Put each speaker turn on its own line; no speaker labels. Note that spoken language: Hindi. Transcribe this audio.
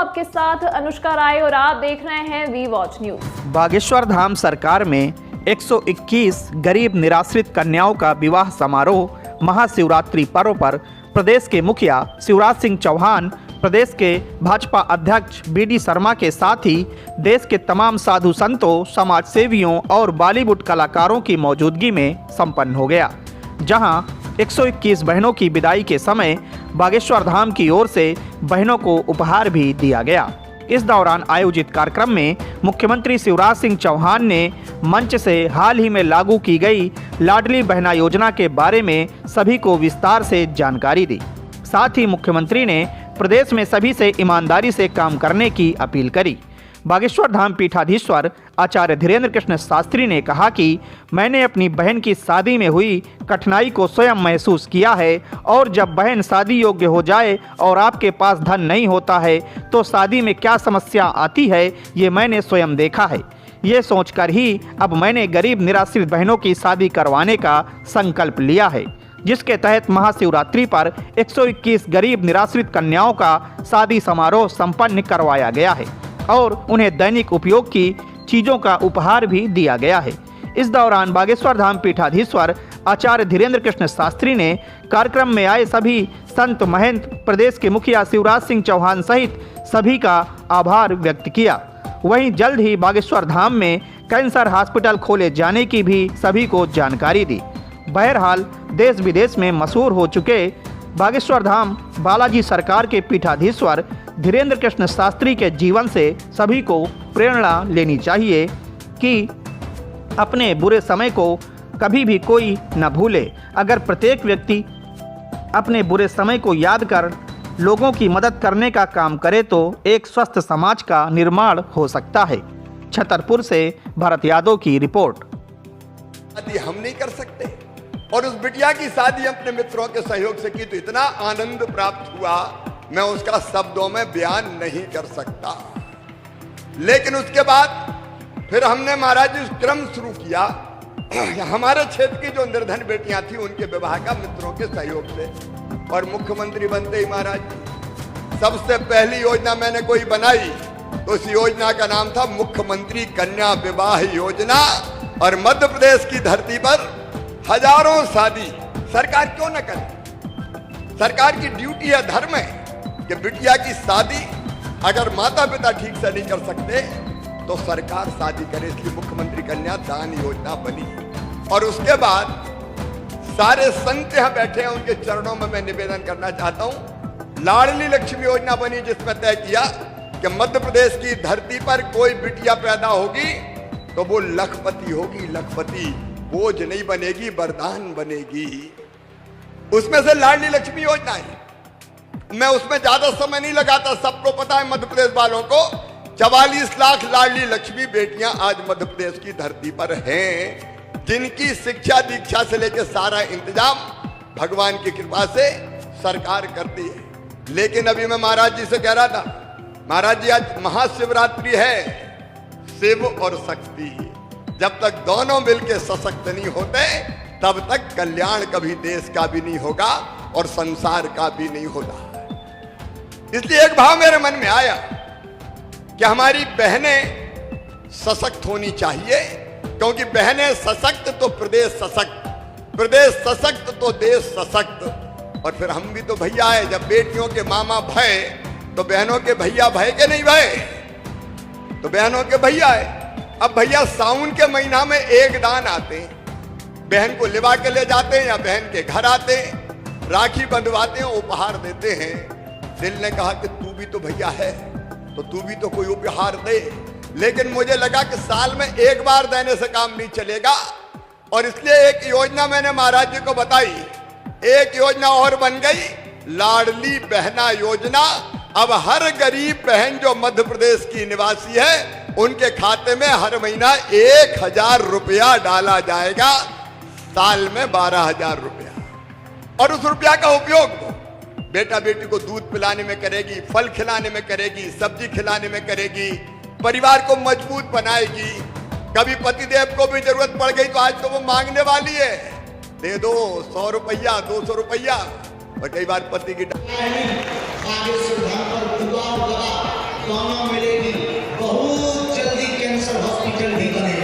आपके साथ अनुष्का राय और आप देख रहे हैं we watch news.
Bageshwar Dham सरकार में 121 गरीब निराश्रित कन्याओं का विवाह समारोह महाशिवरात्रि पर्व पर प्रदेश के मुखिया शिवराज सिंह चौहान, प्रदेश के भाजपा अध्यक्ष बी.डी. शर्मा के साथ ही देश के तमाम साधु संतों, समाज सेवियों और बॉलीवुड कलाकारों की मौजूदगी में संपन्न हो गया, जहां 121 बहनों की विदाई के समय बागेश्वर धाम की ओर से बहनों को उपहार भी दिया गया। इस दौरान आयोजित कार्यक्रम में मुख्यमंत्री शिवराज सिंह चौहान ने मंच से हाल ही में लागू की गई लाडली बहना योजना के बारे में सभी को विस्तार से जानकारी दी। साथ ही मुख्यमंत्री ने प्रदेश में सभी से ईमानदारी से काम करने की अपील करी। बागेश्वर धाम पीठाधीश्वर आचार्य धीरेन्द्र कृष्ण शास्त्री ने कहा कि मैंने अपनी बहन की शादी में हुई कठिनाई को स्वयं महसूस किया है और जब बहन शादी योग्य हो जाए और आपके पास धन नहीं होता है तो शादी में क्या समस्या आती है, ये मैंने स्वयं देखा है। ये सोचकर ही अब मैंने गरीब निराश्रित बहनों की शादी करवाने का संकल्प लिया है, जिसके तहत महाशिवरात्रि पर 121 गरीब निराश्रित कन्याओं का शादी समारोह संपन्न करवाया गया है और उन्हें दैनिक उपयोग की चीज़ों का उपहार भी दिया गया है। इस दौरान बागेश्वर धाम पीठाधीश्वर आचार्य धीरेन्द्र कृष्ण शास्त्री ने कार्यक्रम में आए सभी संत महंत, प्रदेश के मुखिया शिवराज सिंह चौहान सहित सभी का आभार व्यक्त किया। वहीं जल्द ही बागेश्वर धाम में कैंसर हॉस्पिटल खोले जाने की भी सभी को जानकारी दी। बहरहाल देश विदेश में मशहूर हो चुके बागेश्वर धाम बालाजी सरकार के पीठाधीश्वर धीरेन्द्र कृष्ण शास्त्री के जीवन से सभी को प्रेरणा लेनी चाहिए कि अपने बुरे समय को कभी भी कोई न भूले। अगर प्रत्येक व्यक्ति अपने बुरे समय को याद कर लोगों की मदद करने का काम करे तो एक स्वस्थ समाज का निर्माण हो सकता है। छतरपुर से भरत यादव की रिपोर्ट।
शादी हम नहीं कर सकते और उस बिटिया की शादी अपने मित्रों के सहयोग से की तो इतना आनंद प्राप्त हुआ, मैं उसका शब्दों में बयान नहीं कर सकता। लेकिन उसके बाद फिर हमने महाराज जी क्रम शुरू किया। हमारे क्षेत्र की जो निर्धन बेटियां थी उनके विवाह का मित्रों के सहयोग से, और मुख्यमंत्री बनते ही महाराज जी सबसे पहली योजना मैंने कोई बनाई तो उस योजना का नाम था मुख्यमंत्री कन्या विवाह योजना। और मध्य प्रदेश की धरती पर हजारों शादी सरकार क्यों न करे? सरकार की ड्यूटी है, धर्म है कि बिटिया की शादी अगर माता पिता ठीक से नहीं कर सकते तो सरकार शादी करे, इसलिए मुख्यमंत्री कन्या दान योजना बनी। और उसके बाद सारे संत यहाँ बैठे हैं, उनके चरणों में मैं निवेदन करना चाहता हूं। लाडली लक्ष्मी योजना बनी जिसमें तय किया कि मध्य प्रदेश की धरती पर कोई बिटिया पैदा होगी तो वो लखपति होगी, लखपति, बोझ नहीं बनेगी, वरदान बनेगी। उसमें से लाडली लक्ष्मी योजना है। मैं उसमें ज्यादा समय नहीं लगाता, सबको पता है मध्य प्रदेश वालों को 44 लाख लाडली लक्ष्मी बेटियां आज मध्य प्रदेश की धरती पर हैं, जिनकी शिक्षा दीक्षा से लेकर सारा इंतजाम भगवान की कृपा से सरकार करती है। लेकिन अभी मैं महाराज जी से कह रहा था, महाराज जी आज महाशिवरात्रि है, शिव और शक्ति, जब तक दोनों मिलकर सशक्त नहीं होते तब तक कल्याण कभी देश का भी नहीं होगा और संसार का भी नहीं होगा। इसलिए एक भाव मेरे मन में आया कि हमारी बहनें सशक्त होनी चाहिए, क्योंकि बहनें सशक्त तो प्रदेश सशक्त, प्रदेश सशक्त तो देश सशक्त। और फिर हम भी तो भैया है, जब बेटियों के मामा भय तो बहनों के भैया भय के नहीं भय, तो बहनों के भैया है। अब भैया सावन के महीना में एक दान आते हैं, बहन को लिवा के ले जाते हैं या बहन के घर आते हैं, राखी बंधवाते हैं, उपहार देते हैं। दिल ने कहा कि तू भी तो भैया है तो तू भी तो कोई उपहार दे। लेकिन मुझे लगा कि साल में एक बार देने से काम नहीं चलेगा, और इसलिए एक योजना मैंने महाराज जी को बताई। एक योजना और बन गई, लाडली बहना योजना। अब हर गरीब बहन जो मध्य प्रदेश की निवासी है उनके खाते में हर महीना 1000 रुपया डाला जाएगा, साल में 12,000 रुपया। और उस रुपया का उपयोग बेटा बेटी को दूध पिलाने में करेगी, फल खिलाने में करेगी, सब्जी खिलाने में करेगी, परिवार को मजबूत बनाएगी। कभी पतिदेव को भी जरूरत पड़ गई तो आज तो वो मांगने वाली है, दे दो 100 रुपया 200 रुपया। और कई बार पति की
कामना मिलेगी, बहुत जल्दी कैंसर हॉस्पिटल भी बनेगा।